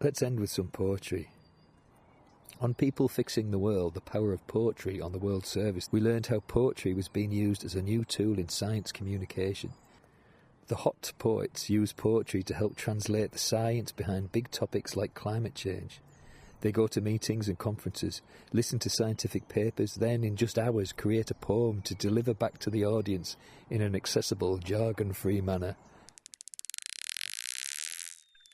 Let's end with some poetry. On People Fixing the World, the Power of Poetry on the World Service, we learned how poetry was being used as a new tool in science communication. The hot poets use poetry to help translate the science behind big topics like climate change. They go to meetings and conferences, listen to scientific papers, then in just hours create a poem to deliver back to the audience in an accessible, jargon-free manner.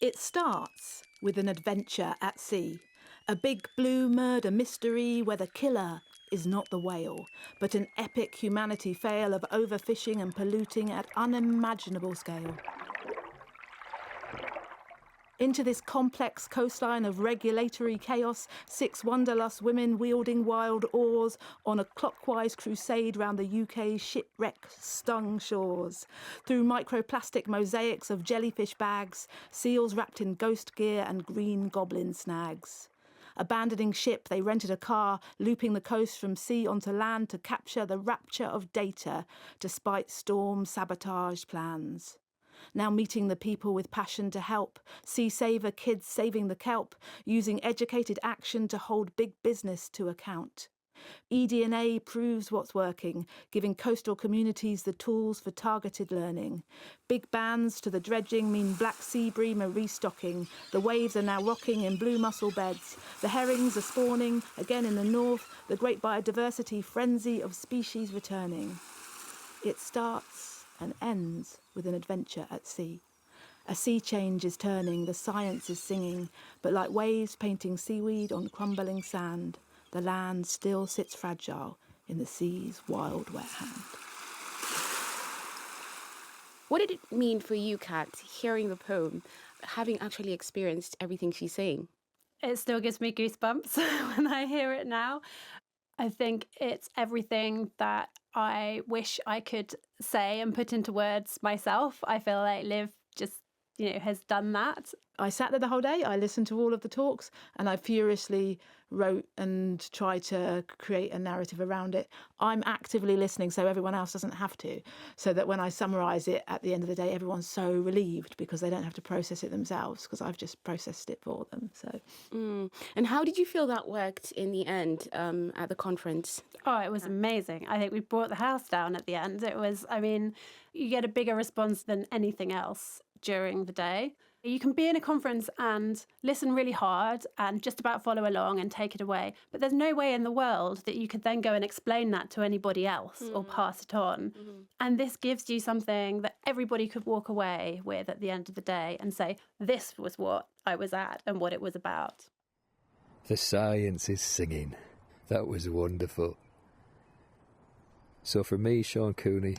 It starts with an adventure at sea. A big blue murder mystery where the killer is not the whale, but an epic humanity fail of overfishing and polluting at unimaginable scale. Into this complex coastline of regulatory chaos, 6 wanderlust women wielding wild oars on a clockwise crusade round the UK's shipwreck-stung shores. Through microplastic mosaics of jellyfish bags, seals wrapped in ghost gear and green goblin snags. Abandoning ship, they rented a car, looping the coast from sea onto land to capture the rapture of data, despite storm-sabotaged plans. Now meeting the people with passion to help, sea saver kids saving the kelp, using educated action to hold big business to account. eDNA proves what's working, giving coastal communities the tools for targeted learning. Big bans to the dredging mean black sea bream are restocking. The waves are now rocking in blue mussel beds. The herrings are spawning, again in the north, the great biodiversity frenzy of species returning. It starts and ends with an adventure at sea. A sea change is turning, the science is singing, but like waves painting seaweed on crumbling sand, the land still sits fragile in the sea's wild, wet hand. What did it mean for you, Kat, hearing the poem, having actually experienced everything she's saying? It still gives me goosebumps when I hear it now. I think it's everything that I wish I could say and put into words myself. I feel like Liv just, has done that. I sat there the whole day, I listened to all of the talks, and I furiously wrote and tried to create a narrative around it. I'm actively listening so everyone else doesn't have to, so that when I summarise it at the end of the day, everyone's so relieved because they don't have to process it themselves, because I've just processed it for them. So. And how did you feel that worked in the end at the conference? Oh, it was amazing. I think we brought the house down at the end. It was, you get a bigger response than anything else during the day. You can be in a conference and listen really hard and just about follow along and take it away. But there's no way in the world that you could then go and explain that to anybody else or pass it on. Mm-hmm. And this gives you something that everybody could walk away with at the end of the day and say, this was what I was at and what it was about. The science is singing. That was wonderful. So from me, Sean Cooney,